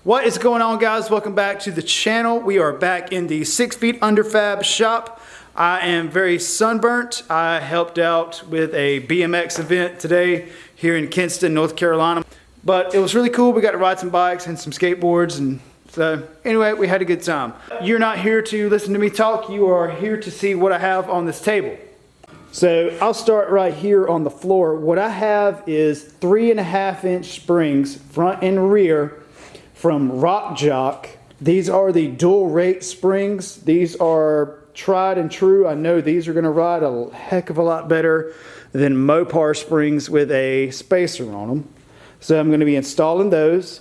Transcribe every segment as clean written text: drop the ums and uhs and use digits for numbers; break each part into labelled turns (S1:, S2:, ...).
S1: What is going on, guys? Welcome back to the channel. We are back in the 6 Feet Under Fab shop. I am very sunburnt. I helped out with a BMX event today here in Kinston, North Carolina. But it was really cool. We got to ride some bikes and some skateboards, and so anyway, we had a good time. You're not here to listen to me talk. You are here to see what I have on this table. So I'll start right here on the floor. What I have is 3.5-inch springs, front and rear, from Jock. These are the dual rate springs. These are tried and true. I know these are going to ride a heck of a lot better than Mopar springs with a spacer on them. So I'm going to be installing those.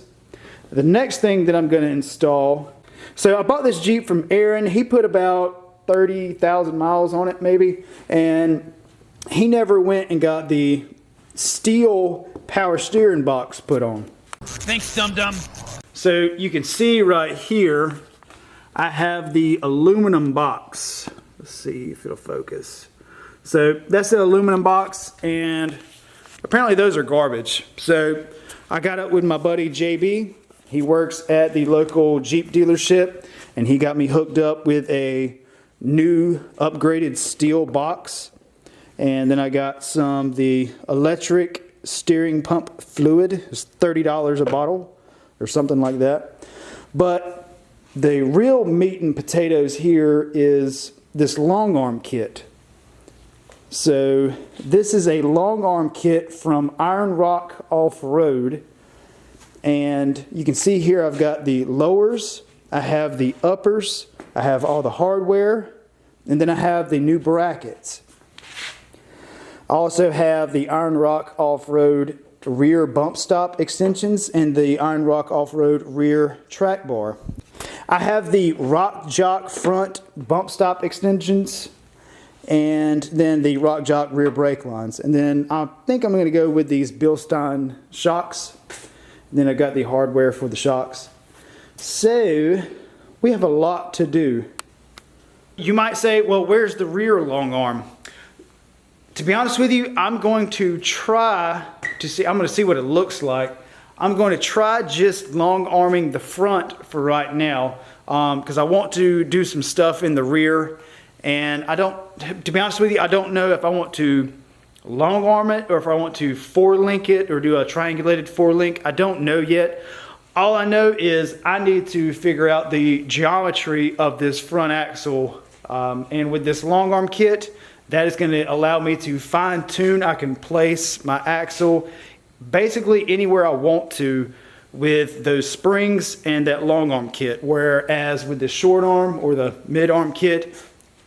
S1: The next thing that I'm going to install, so I bought this Jeep from Aaron. He put about 30,000 miles on it maybe, and he never went and got the steel power steering box put on.
S2: Thanks, dum-dum.
S1: So you can see right here, I have the aluminum box. Let's see if it'll focus. So that's the aluminum box, and apparently those are garbage. So I got up with my buddy JB. He works at the local Jeep dealership, and he got me hooked up with a new upgraded steel box. And then I got the electric steering pump fluid. It's $30 a bottle or something like that. But the real meat and potatoes here is this long arm kit. So this is a long arm kit from Iron Rock Off-Road, and you can see here I've got the lowers, I have the uppers, I have all the hardware, and then I have the new brackets. I also have the Iron Rock Off-Road rear bump stop extensions and the Iron Rock Off-Road rear track bar. I have the Jock front bump stop extensions, and then the Jock rear brake lines. And then I think I'm going to go with these Bilstein shocks. And then I got the hardware for the shocks. So we have a lot to do. You might say, well, where's the rear long arm? To be honest with you, I'm going to try to see, I'm going to see what it looks like. I'm going to try just long arming the front for right now, because I want to do some stuff in the rear. And to be honest with you, I don't know if I want to long arm it or if I want to 4-link it or do a triangulated 4-link. I don't know yet. All I know is I need to figure out the geometry of this front axle. And with this long arm kit, that is going to allow me to fine tune. I can place my axle basically anywhere I want to with those springs and that long arm kit. Whereas with the short arm or the mid arm kit,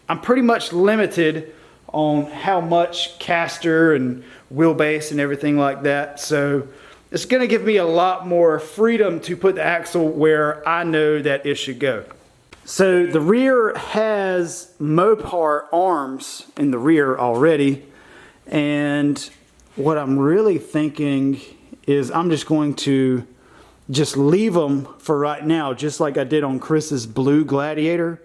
S1: I'm pretty much limited on how much caster and wheelbase and everything like that. So it's going to give me a lot more freedom to put the axle where I know that it should go. So the rear has Mopar arms in the rear already, and what I'm really thinking is I'm just going to just leave them for right now, just like I did on Chris's blue Gladiator.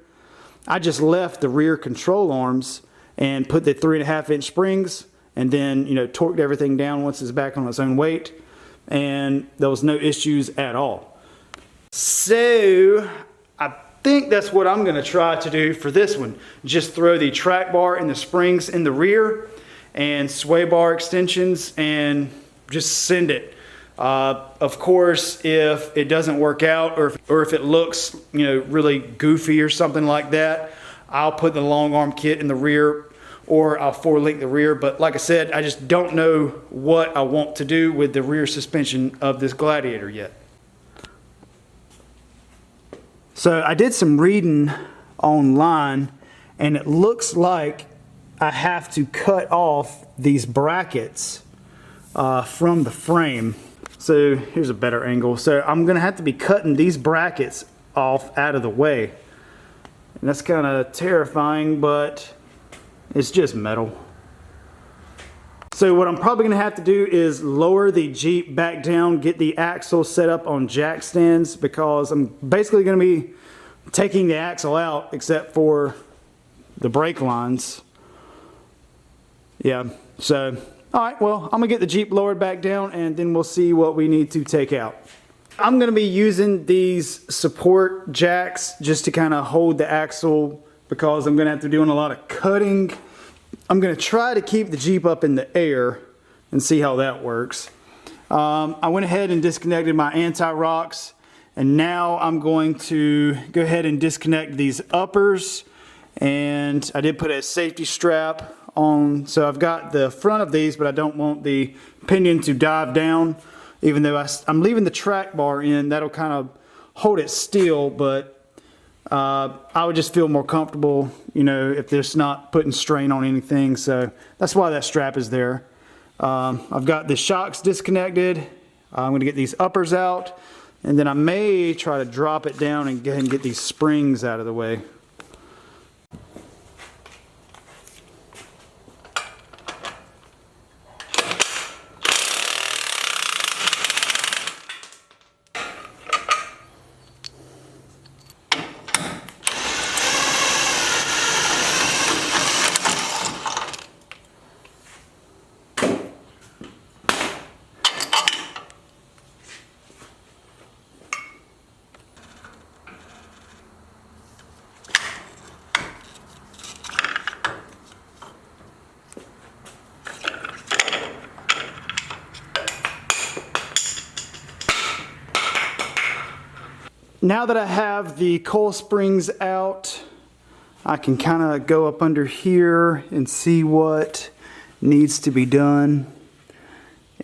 S1: I just left the rear control arms and put the 3.5-inch springs, and then torqued everything down once it's back on its own weight, and there was no issues at all. So I think that's what I'm going to try to do for this one. Just throw the track bar and the springs in the rear and sway bar extensions and just send it. Of course, if it doesn't work out or if it looks really goofy or something like that, I'll put the long arm kit in the rear or I'll 4-link the rear. But like I said, I just don't know what I want to do with the rear suspension of this Gladiator yet. So I did some reading online, and it looks like I have to cut off these brackets from the frame. So here's a better angle. So I'm going to have to be cutting these brackets off out of the way. And that's kind of terrifying, but it's just metal. So what I'm probably going to have to do is lower the Jeep back down, get the axle set up on jack stands, because I'm basically going to be taking the axle out except for the brake lines. Yeah, so all right, well, I'm going to get the Jeep lowered back down, and then we'll see what we need to take out. I'm gonna be using these support jacks just to kind of hold the axle because I'm gonna have to be doing a lot of cutting. I'm gonna try to keep the Jeep up in the air and see how that works. I went ahead and disconnected my anti-rocks, and now I'm going to go ahead and disconnect these uppers. And I did put a safety strap on, so I've got the front of these, but I don't want the pinion to dive down. Even though I'm leaving the track bar in, that'll kind of hold it still, but I would just feel more comfortable, you know, if there's not putting strain on anything. So that's why that strap is there. I've got the shocks disconnected. I'm going to get these uppers out, and then I may try to drop it down and go ahead and get these springs out of the way. Now that I have the coil springs out, I can kind of go up under here and see what needs to be done,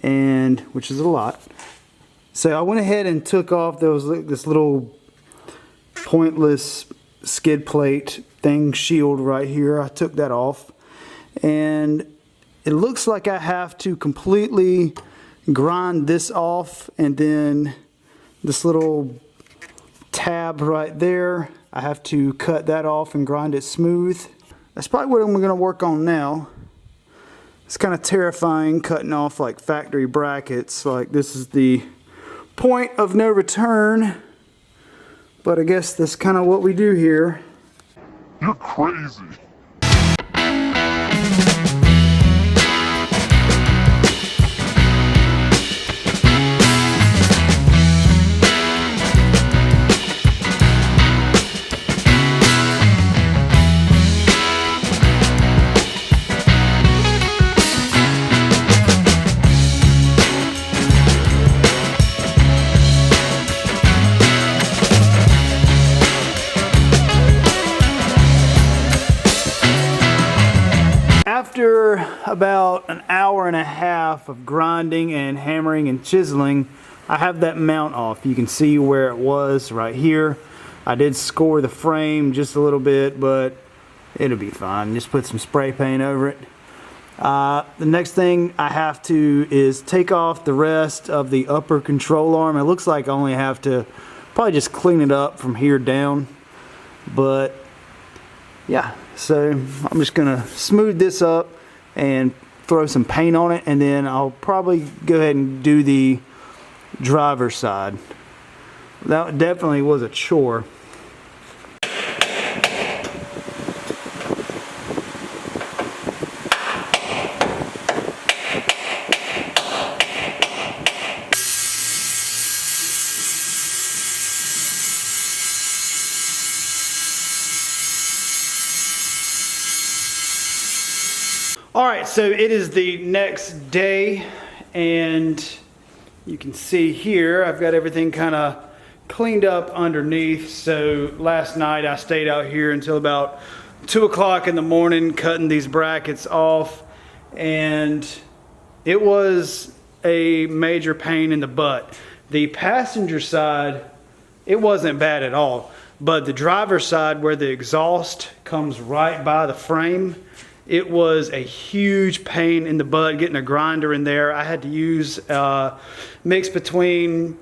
S1: and which is a lot. So I went ahead and took off this little pointless skid plate thing shield right here. I took that off, and it looks like I have to completely grind this off, and then this little tab right there, I have to cut that off and grind it smooth. That's probably what I'm going to work on now. It's kind of terrifying cutting off like factory brackets. Like, this is the point of no return, but I guess that's kind of what we do here.
S2: You're crazy.
S1: After about an hour and a half of grinding and hammering and chiseling, I have that mount off. You can see where it was right here. I did score the frame just a little bit, but it'll be fine. Just put some spray paint over it. The next thing I have to is take off the rest of the upper control arm. It looks like I only have to probably just clean it up from here down, but yeah. So I'm just gonna smooth this up and throw some paint on it, and then I'll probably go ahead and do the driver's side. That definitely was a chore. Alright, so it is the next day, and you can see here I've got everything kind of cleaned up underneath. So last night I stayed out here until about 2 o'clock in the morning cutting these brackets off, and it was a major pain in the butt. The passenger side, it wasn't bad at all, but the driver's side, where the exhaust comes right by the frame, it was a huge pain in the butt getting a grinder in there. I had to use a mix between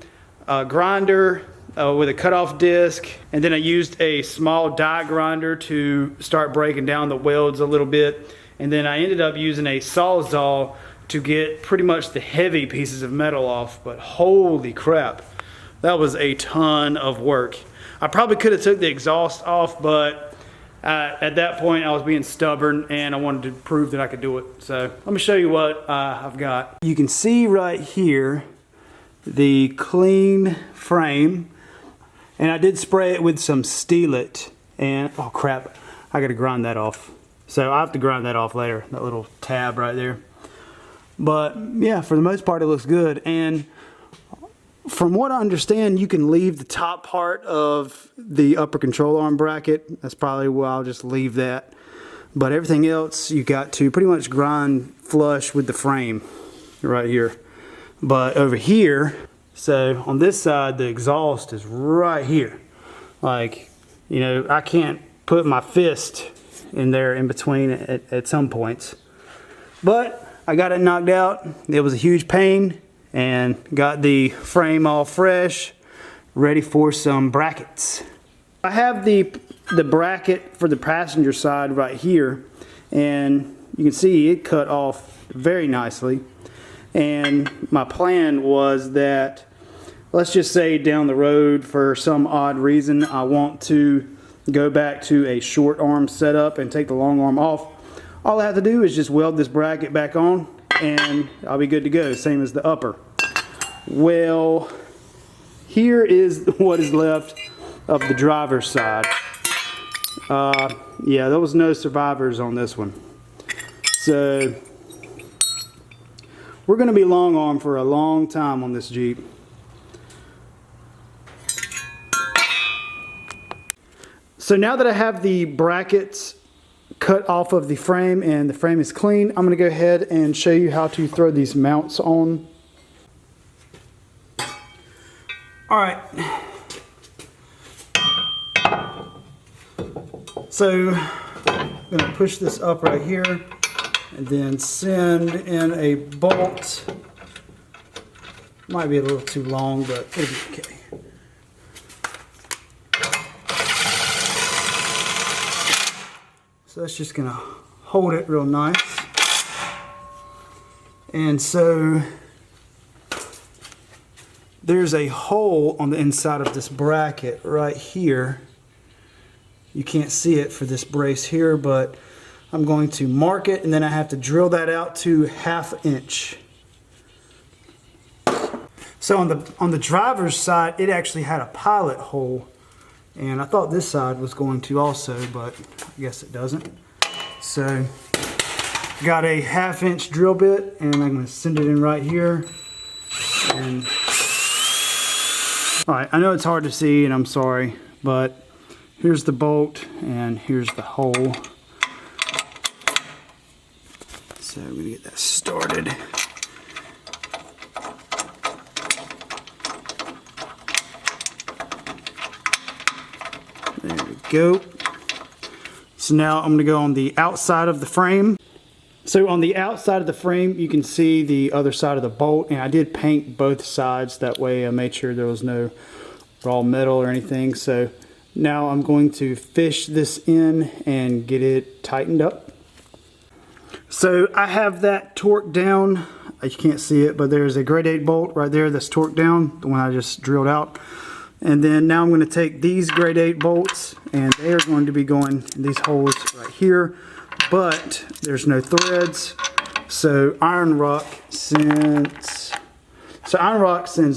S1: a grinder with a cutoff disc, and then I used a small die grinder to start breaking down the welds a little bit, and then I ended up using a Sawzall to get pretty much the heavy pieces of metal off. But holy crap, that was a ton of work. I probably could have took the exhaust off, but at that point I was being stubborn and I wanted to prove that I could do it. So let me show you what I've got. You can see right here the clean frame, and I did spray it with some Steel It, and oh crap, I gotta grind that off. So I have to grind that off later, that little tab right there. But yeah, for the most part it looks good. And from what I understand, you can leave the top part of the upper control arm bracket. That's probably why I'll just leave that. But everything else you got to pretty much grind flush with the frame right here. But over here, so on this side, the exhaust is right here. Like, you know, I can't put my fist in there in between at some points. But I got it knocked out. It was a huge pain, and got the frame all fresh, ready for some brackets. I have the bracket for the passenger side right here, and you can see it cut off very nicely. And my plan was that, let's just say down the road, for some odd reason, I want to go back to a short arm setup and take the long arm off. All I have to do is just weld this bracket back on and I'll be good to go, same as the upper. Well, here is what is left of the driver's side. Yeah, there was no survivors on this one. So we're going to be long arm for a long time on this Jeep. So now that I have the brackets cut off of the frame and the frame is clean, I'm going to go ahead and show you how to throw these mounts on. Alright, so I'm going to push this up right here and then send in a bolt. Might be a little too long, but it'll be okay. So that's just going to hold it real nice. And so there's a hole on the inside of this bracket right here. You can't see it for this brace here, but I'm going to mark it, and then I have to drill that out to 1/2 inch. So on the driver's side, it actually had a pilot hole, and I thought this side was going to also, but I guess it doesn't. So got a 1/2 inch drill bit, and I'm going to send it in right here. And all right, I know it's hard to see, and I'm sorry, but here's the bolt and here's the hole. So I'm going to get that started. There we go. So now I'm going to go on the outside of the frame. So on the outside of the frame, you can see the other side of the bolt, and I did paint both sides. That way I made sure there was no raw metal or anything. So now I'm going to fish this in and get it tightened up. So I have that torqued down. You can't see it, but there's a grade 8 bolt right there that's torqued down, the one I just drilled out. And then now I'm going to take these grade 8 bolts, and they are going to be going in these holes right here, but there's no threads. So Iron Rock sends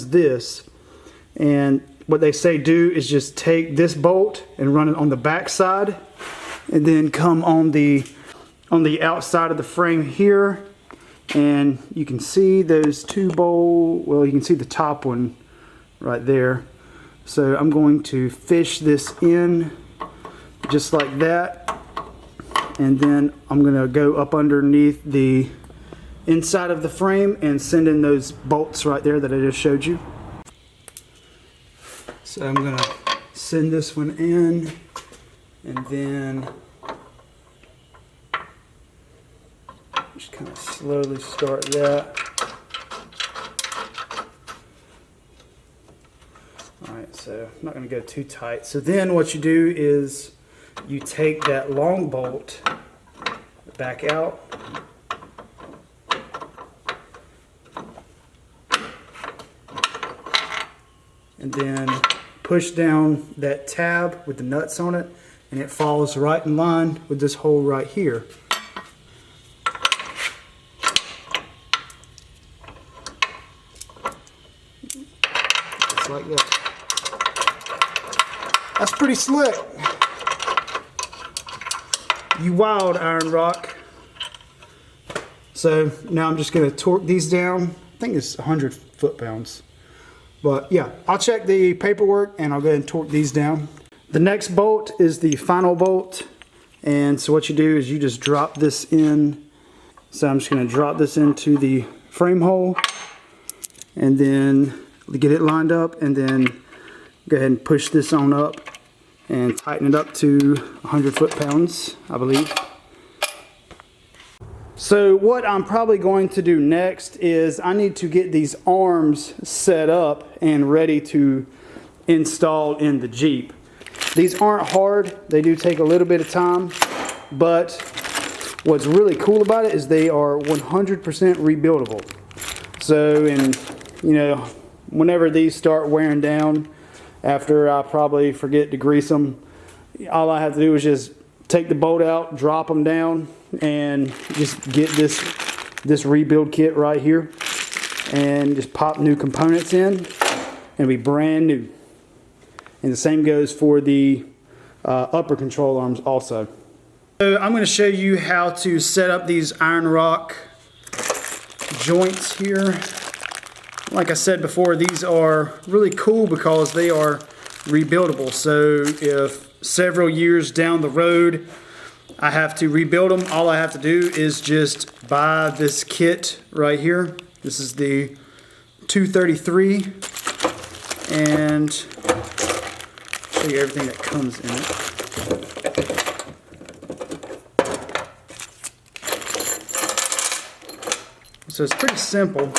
S1: this, and what they say do is just take this bolt and run it on the back side, and then come on the outside of the frame here, and you can see those two bolts. Well, you can see the top one right there. So I'm going to fish this in just like that, and then I'm going to go up underneath the inside of the frame and send in those bolts right there that I just showed you. So I'm going to send this one in, and then just kind of slowly start that. Alright, so I'm not going to go too tight. So then what you do is you take that long bolt back out, and then push down that tab with the nuts on it, and it falls right in line with this hole right here. That's pretty slick. You wild, Iron Rock. So now I'm just going to torque these down. I think it's 100 foot-pounds. But yeah, I'll check the paperwork and I'll go ahead and torque these down. The next bolt is the final bolt. And so what you do is you just drop this in. So I'm just going to drop this into the frame hole and then get it lined up, and then go ahead and push this on up and tighten it up to 100 foot-pounds, I believe. So what I'm probably going to do next is I need to get these arms set up and ready to install in the Jeep. These aren't hard, they do take a little bit of time, but what's really cool about it is they are 100% rebuildable. So, whenever these start wearing down, after I probably forget to grease them, all I have to do is just take the bolt out, drop them down, and just get this rebuild kit right here, and just pop new components in, and it'll be brand new. And the same goes for the upper control arms also. So I'm going to show you how to set up these Iron Rock joints here. Like I said before, these are really cool because they are rebuildable. So if several years down the road I have to rebuild them, all I have to do is just buy this kit right here. This is the 233, and show you everything that comes in it. So it's pretty simple,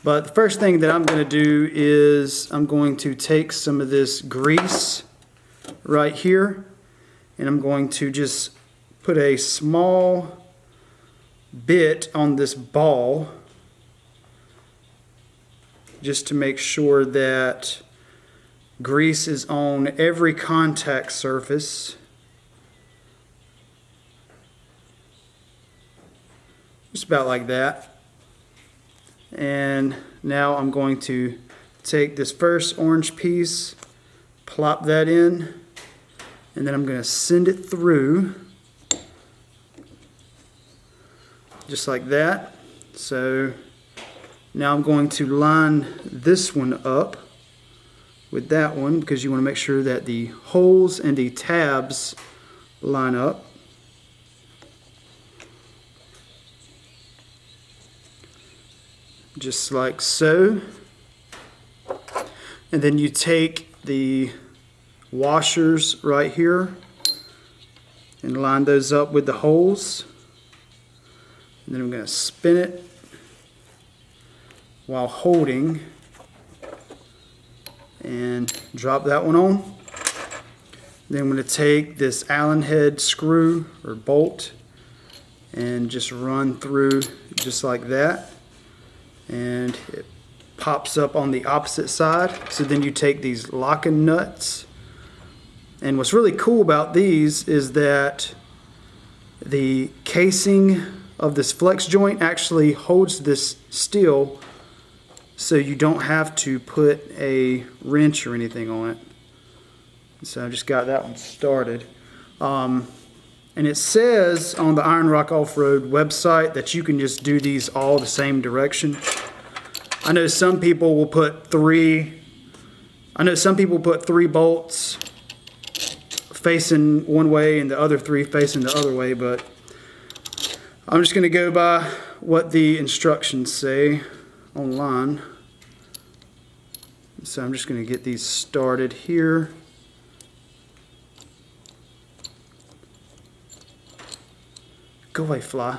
S1: but the first thing that I'm going to do is I'm going to take some of this grease right here, and I'm going to just put a small bit on this ball just to make sure that grease is on every contact surface. Just about like that. And now I'm going to take this first orange piece, plop that in, and then I'm going to send it through just like that. So now I'm going to line this one up with that one, because you want to make sure that the holes and the tabs line up. Just like so. And then you take the washers right here and line those up with the holes. And then I'm going to spin it while holding and drop that one on. Then I'm going to take this Allen head screw or bolt and just run through just like that, and it pops up on the opposite side. So then you take these locking nuts, and what's really cool about these is that the casing of this flex joint actually holds this steel, so you don't have to put a wrench or anything on it. So I just got that one started. And it says on the Iron Rock Off-Road website that you can just do these all the same direction. I know some people will put three bolts facing one way and the other three facing the other way, but I'm just going to go by what the instructions say online. So I'm just going to get these started here. Go away, fly.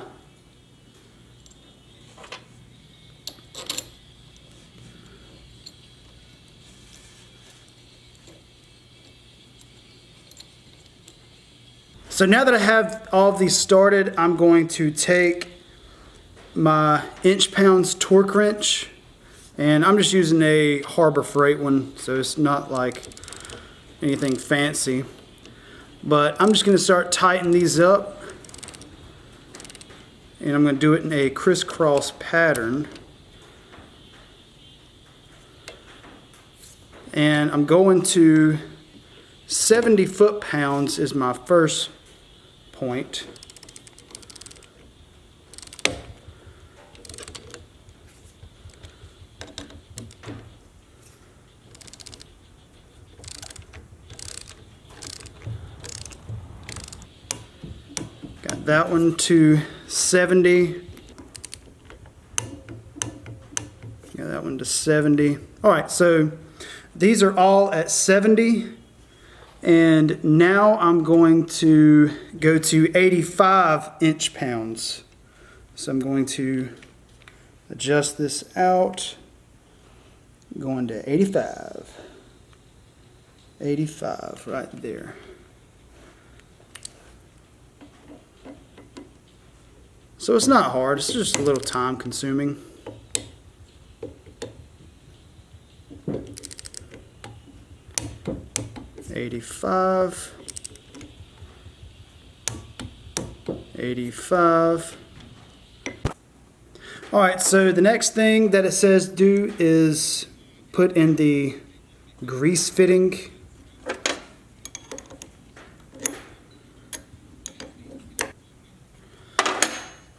S1: So now that I have all of these started, I'm going to take my inch-pounds torque wrench, and I'm just using a Harbor Freight one, so it's not like anything fancy. But I'm just going to start tightening these up, and I'm going to do it in a crisscross pattern. And I'm going to 70 foot-pounds is my first point. Got that one to 70. Got that one to 70. All right, so these are all at 70. And now I'm going to go to 85 inch-pounds. So I'm going to adjust this out. Going to 85. 85 right there. So it's not hard, it's just a little time consuming. $85, $85. All right, so the next thing that it says do is put in the grease fitting.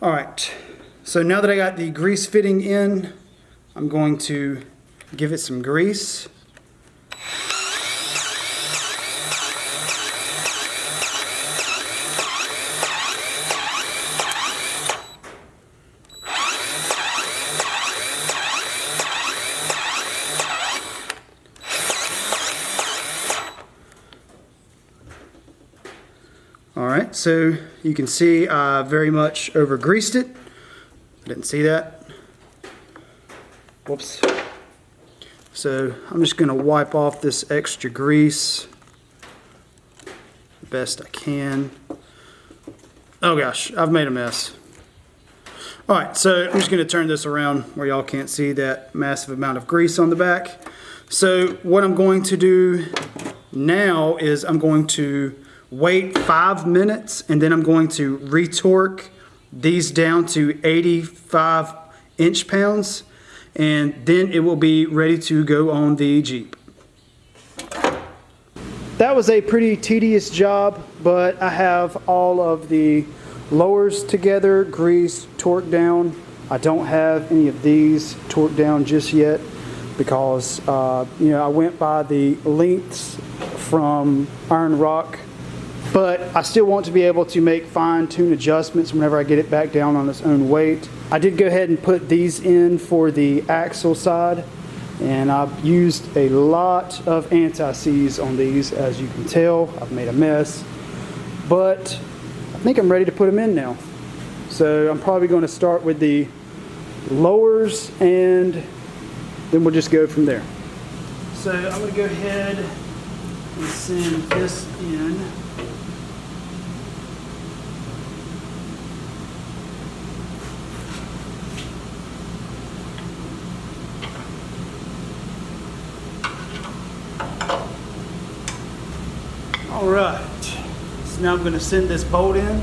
S1: All right, so now that I got the grease fitting in, I'm going to give it some grease. Alright, so you can see I very much over greased it. I didn't see that. Whoops. So I'm just going to wipe off this extra grease the best I can. Oh gosh, I've made a mess. Alright, so I'm just going to turn this around where y'all can't see that massive amount of grease on the back. So what I'm going to do now is I'm going to wait 5 minutes, and then I'm going to retorque these down to 85 inch-pounds, and then it will be ready to go on the Jeep. That was a pretty tedious job, but I have all of the lowers together, greased, torqued down. I don't have any of these torqued down just yet because I went by the lengths from Iron Rock. But I still want to be able to make fine-tune adjustments whenever I get it back down on its own weight. I did go ahead and put these in for the axle side, and I've used a lot of anti-seize on these. As you can tell, I've made a mess, but I think I'm ready to put them in now. So I'm probably going to start with the lowers, and then we'll just go from there. So I'm going to go ahead and send this in. All right, so now I'm going to send this bolt in.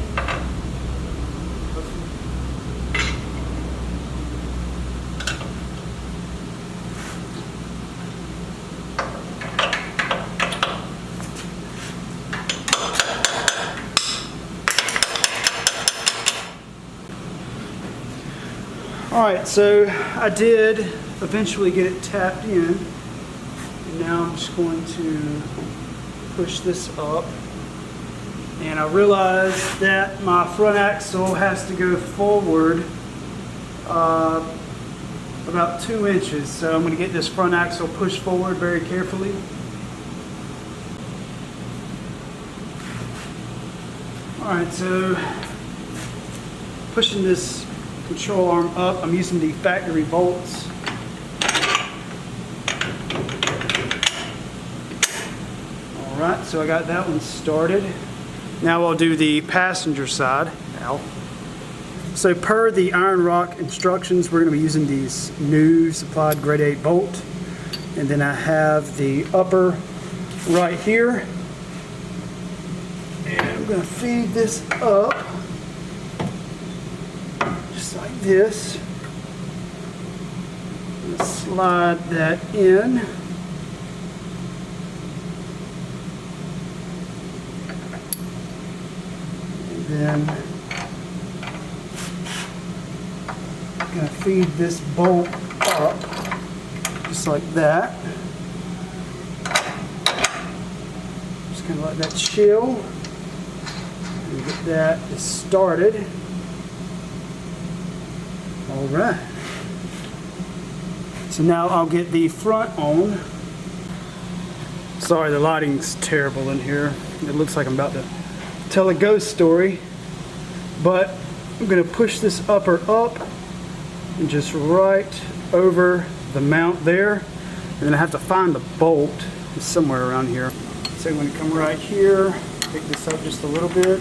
S1: All right, so I did eventually get it tapped in, and now I'm just going to push this up, and I realized that my front axle has to go forward about 2 inches, so I'm going to get this front axle pushed forward very carefully. Alright, so pushing this control arm up, I'm using the factory bolts. Alright, so I got that one started. Now I'll do the passenger side. Ow. So per the Iron Rock instructions, we're going to be using these new supplied grade 8 bolt. And then I have the upper right here. And I'm going to feed this up. Just like this. I'm going to slide that in. then I'm gonna feed this bolt up just like that. Just gonna let that chill and get that started. All right. So now I'll get the front on. Sorry, the lighting's terrible in here. It looks like I'm about to tell a ghost story. But I'm gonna push this upper up and just right over the mount there. And then I have to find the bolt. It's somewhere around here. So I'm gonna come right here, pick this up just a little bit.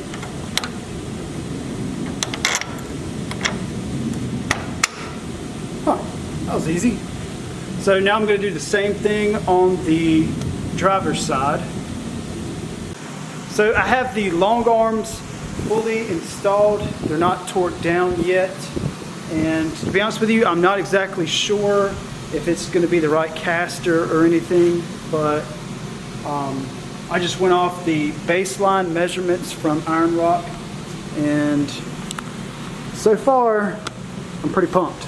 S1: Huh, that was easy. So now I'm gonna do the same thing on the driver's side. So I have the long arms fully installed. They're not torqued down yet. And to be honest with you, I'm not exactly sure if it's going to be the right caster or anything, but I just went off the baseline measurements from Iron Rock, and so far I'm pretty pumped.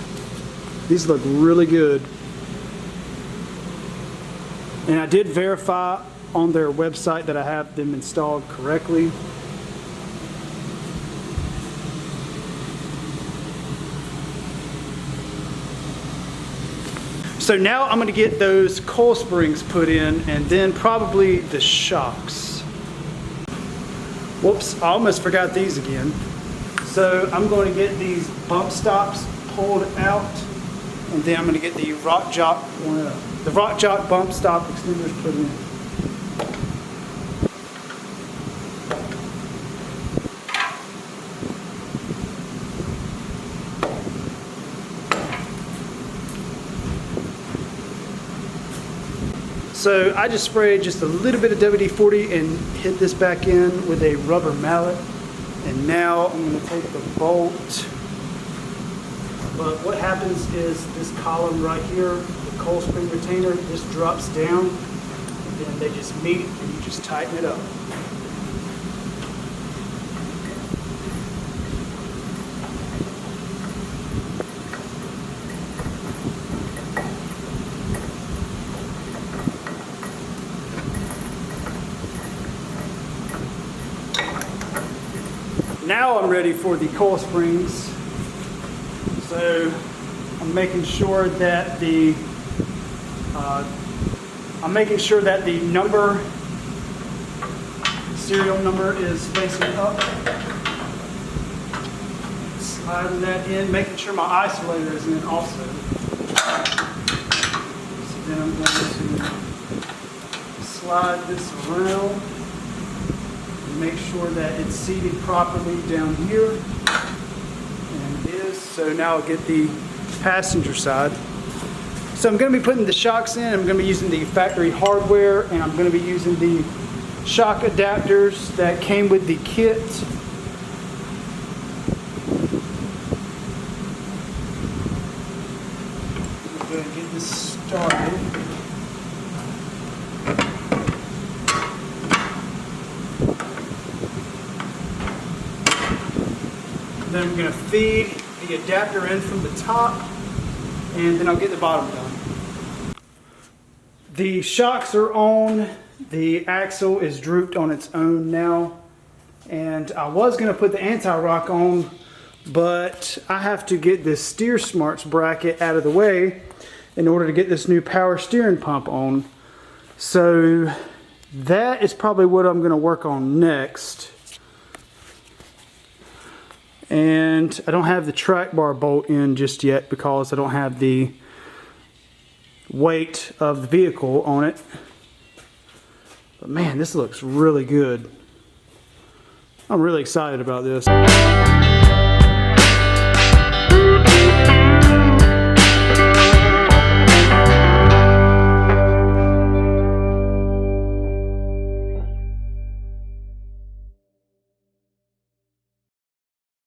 S1: These look really good. And I did verify on their website that I have them installed correctly. So now I'm going to get those coil springs put in, and then probably the shocks. Whoops, I almost forgot these again. So I'm going to get these bump stops pulled out, and then I'm going to get the RockTrix bump stop extenders put in. So I just sprayed just a little bit of WD-40 and hit this back in with a rubber mallet. And now I'm going to take the bolt. But what happens is this column right here, the coil spring retainer, this drops down. And then they just meet and you just tighten it up. Now I'm ready for the coil springs. So I'm making sure that the serial number is facing up. Sliding that in, making sure my isolator is in also. So then I'm going to slide this around. Make sure that it's seated properly down here, and it is. So now I'll get the passenger side. So I'm going to be putting the shocks in. I'm going to be using the factory hardware, and I'm going to be using the shock adapters that came with the kit. I'm going to get this started. Then I'm going to feed the adapter in from the top, and then I'll get the bottom done. The shocks are on. The axle is drooped on its own now. And I was going to put the anti-rock on, but I have to get this steer smarts bracket out of the way in order to get this new power steering pump on. So that is probably what I'm going to work on next. And I don't have the track bar bolt in just yet because I don't have the weight of the vehicle on it. But man, this looks really good. I'm really excited about this.